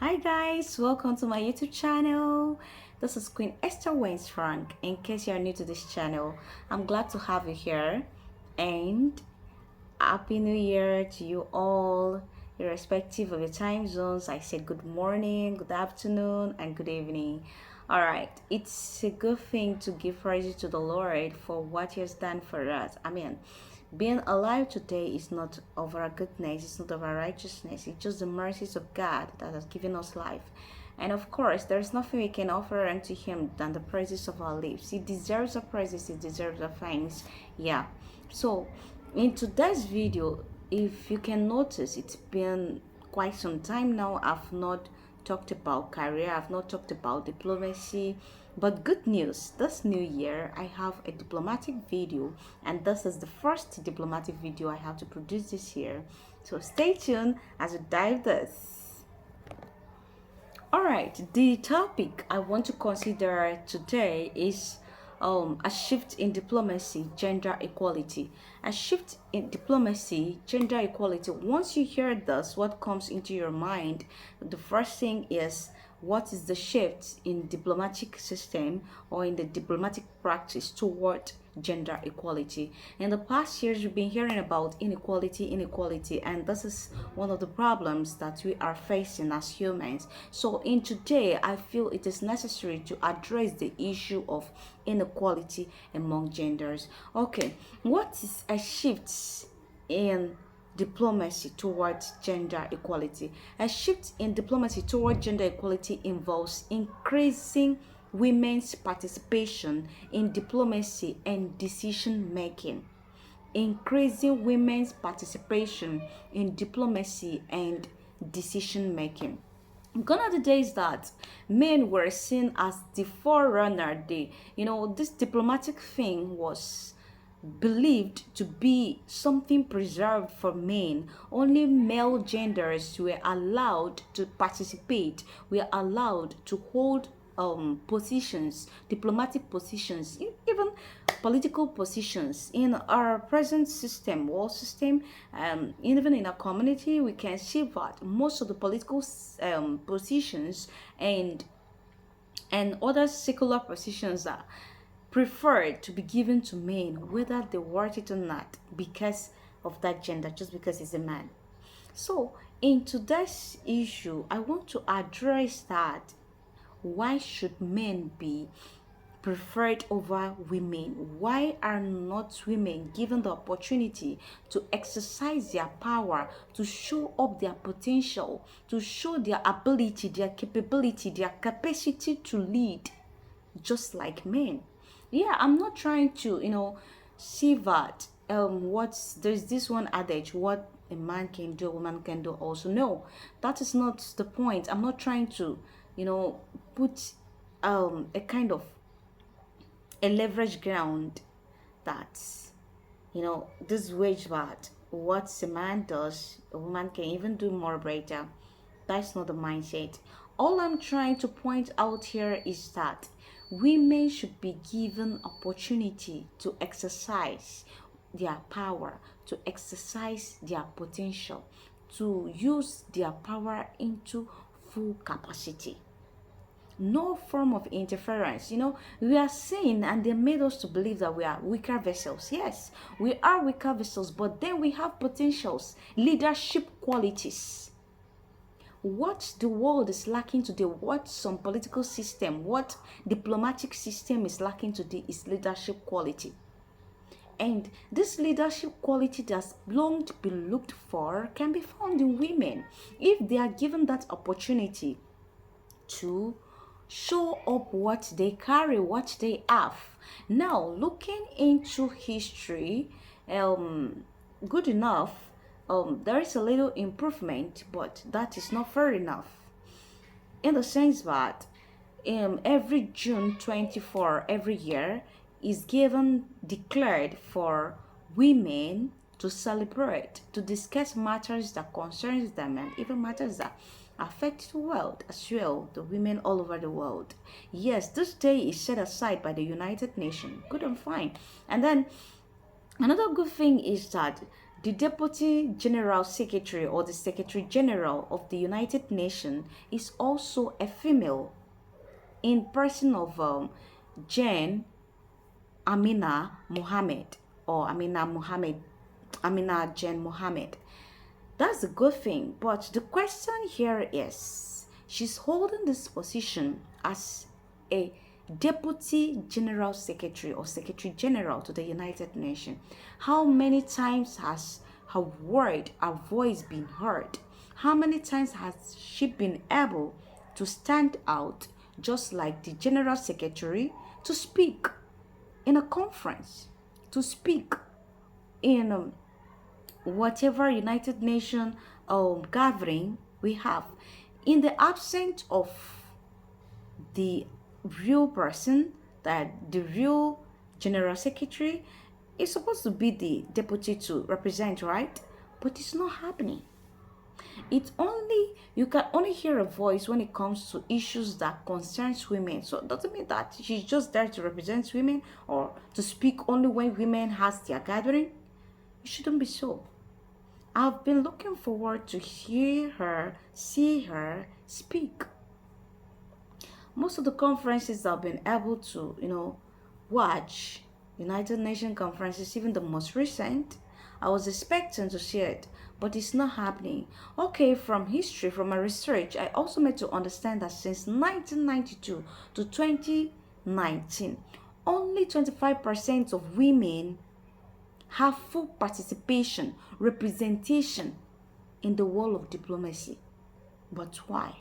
Hi guys, welcome to my YouTube channel. This is Queen Esther Waynes Frank. In case you're new to this channel, I'm glad to have you here and Happy New Year to you all, irrespective of your time zones. I say good morning, good afternoon, and good evening. All right, it's a good thing to give praise to the Lord for what He has done for us. Being alive today is not of our goodness, it's not of our righteousness, it's just the mercies of God that has given us life. And of course, there's nothing we can offer unto Him than the praises of our lips. He deserves our praises, He deserves our thanks. Yeah. So, in today's video, if you can notice, it's been quite some time now. I've not talked about career, I've not talked about diplomacy, but good news, this new year I have a diplomatic video, and this is the first diplomatic video I have to produce this year. So stay tuned as we dive this. All right, the topic I want to consider today is a shift in diplomacy, gender equality. A shift in diplomacy, gender equality. Once you hear this, what comes into your mind? The first thing is, what is the shift in diplomatic system or in the diplomatic practice toward gender equality? In the past years, we've been hearing about inequality, and this is one of the problems that we are facing as humans. So in today, I feel it is necessary to address the issue of inequality among genders. Okay, what is a shift in diplomacy towards gender equality? A shift in diplomacy toward gender equality involves increasing women's participation in diplomacy and decision making. Increasing women's participation in diplomacy and decision making. Gone are the days that men were seen as the forerunner. This diplomatic thing was believed to be something preserved for men. Only male genders were allowed to participate, were allowed to hold positions, diplomatic positions, even political positions. In our present system, world system, even in our community, we can see that most of the political positions and other secular positions are preferred to be given to men, whether they want it or not, because of that gender, just because he's a man. So, in today's issue, I want to address that. Why should men be preferred over women? Why are not women given the opportunity to exercise their power, to show up their potential, to show their ability, their capability, their capacity to lead, just like men? Yeah, I'm not trying to, see that what's there's this one adage, what a man can do, a woman can do also. No, that is not the point. I'm not trying to, put a kind of a leverage ground that this wage that what a man does, a woman can even do more better. That's not the mindset. All I'm trying to point out here is that women should be given opportunity to exercise their power, to exercise their potential, to use their power into full capacity. No form of interference. We are saying, and they made us to believe that we are weaker vessels. Yes, we are weaker vessels, but then we have potentials, leadership qualities. What the world is lacking today, what some political system, what diplomatic system is lacking today is leadership quality. And this leadership quality that's long been looked for can be found in women if they are given that opportunity to show up what they carry, what they have. Now, looking into history, good enough. There is a little improvement, but that is not fair enough. In the sense that every June 24 every year is given declared for women to celebrate, to discuss matters that concerns them and even matters that affect the world as well, the women all over the world. Yes, this day is set aside by the United Nations. Good and fine. And then another good thing is that The Deputy General Secretary or the Secretary General of the United Nations is also a female in person of Jane Amina Mohammed or Amina Jane Mohammed. That's a good thing, but the question here is she's holding this position as a Deputy General Secretary or Secretary General to the United Nations. How many times has her word, her voice been heard? How many times has she been able to stand out just like the General Secretary to speak in a conference, to speak in whatever United Nations gathering we have? In the absence of the real person, that the real General Secretary is supposed to be the deputy to represent, right? But it's not happening. You can only hear a voice when it comes to issues that concerns women. So it doesn't mean that she's just there to represent women or to speak only when women has their gathering. It shouldn't be so. I've been looking forward to hear her, see her speak. Most of the conferences I've been able to, watch, United Nations conferences, even the most recent, I was expecting to see it, but it's not happening. Okay, from history, from my research, I also made to understand that since 1992 to 2019, only 25% of women have full participation, representation in the world of diplomacy. But why?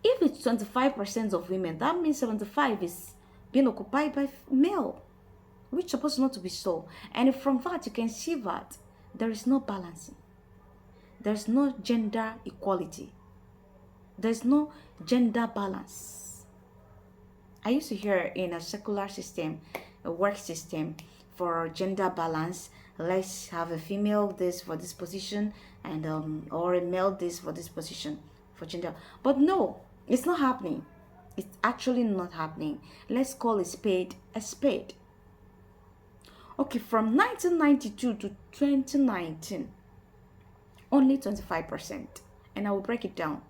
If it's 25% of women, that means 75 is being occupied by male, which is supposed not to be so. And from that, you can see that there is no balancing. There's no gender equality. There's no gender balance. I used to hear in a secular system, a work system, for gender balance, let's have a female this for this position and or a male this for this position for gender. But no, it's not happening. It's actually not happening. Let's call a spade a spade. Okay, from 1992 to 2019, only 25%. And I will break it down.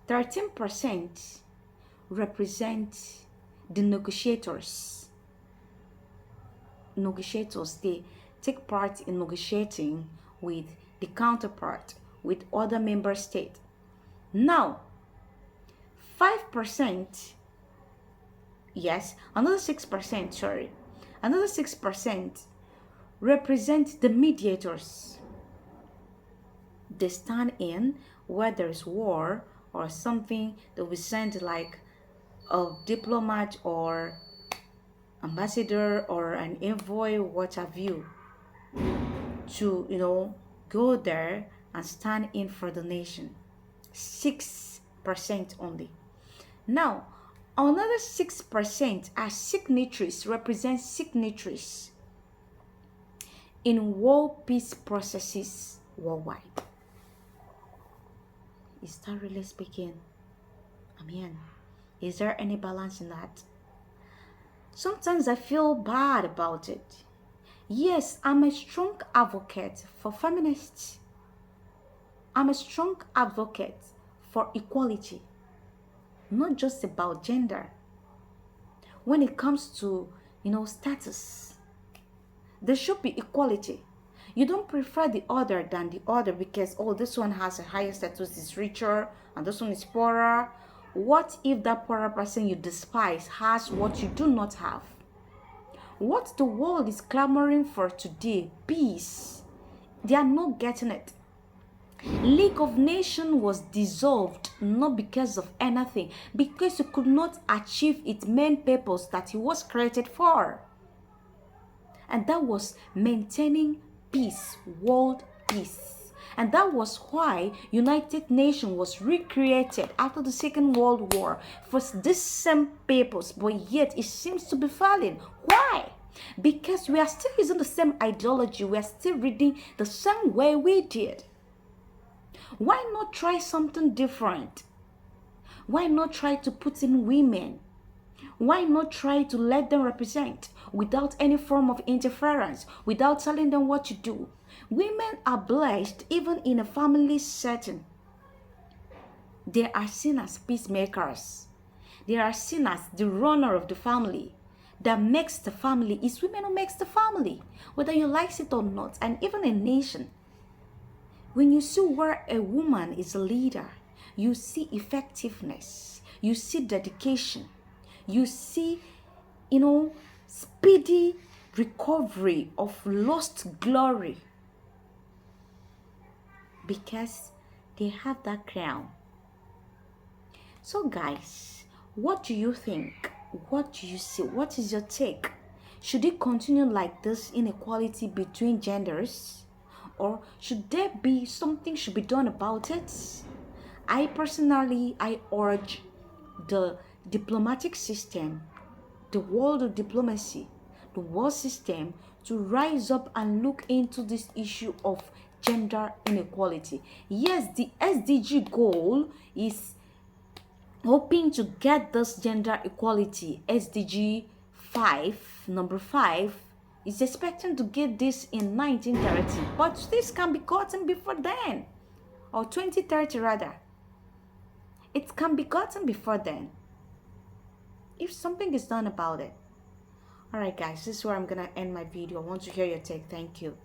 13% represent the negotiators. They take part in negotiating with the counterpart, with other member states. Now, 5%, yes, another 6% represent the mediators. They stand in where there is war or something. They will send like a diplomat or ambassador or an envoy, what have you, to go there and stand in for the nation. 6% only. Now, another 6% are signatories, represent signatories in world peace processes worldwide. Is that really speaking? Is there any balance in that? Sometimes I feel bad about it. Yes, I'm a strong advocate for feminists. I'm a strong advocate for equality, not just about gender. When it comes to, status, there should be equality. You don't prefer the other than the other because, this one has a higher status, is richer, and this one is poorer. What if that poorer person you despise has what you do not have? What the world is clamoring for today, peace, they are not getting it. League of Nations was dissolved not because of anything, because it could not achieve its main purpose that it was created for. And that was maintaining peace, world peace. And that was why United Nations was recreated after the Second World War for this same purpose, but yet it seems to be failing. Why? Because we are still using the same ideology. We are still reading the same way we did. Why not try something different? Why not try to put in women? Why not try to let them represent without any form of interference, without telling them what to do? Women are blessed even in a family setting. They are seen as peacemakers. They are seen as the runner of the family. That makes the family. It's women who makes the family, whether you like it or not. And even a nation, when you see where a woman is a leader, you see effectiveness, you see dedication, you see, speedy recovery of lost glory, because they have that crown. So, guys, what do you think? What do you see? What is your take? Should it continue like this inequality between genders? Or should there be something should be done about it? I urge the diplomatic system, the world of diplomacy, the world system to rise up and look into this issue of gender inequality. Yes, the SDG goal is hoping to get this gender equality. SDG 5, number 5, is expecting to get this in 1930, but this can be gotten before then, or 2030 rather. It can be gotten before then if something is done about it. All right, guys, this is where I'm gonna end my video. I want to hear your take. Thank you.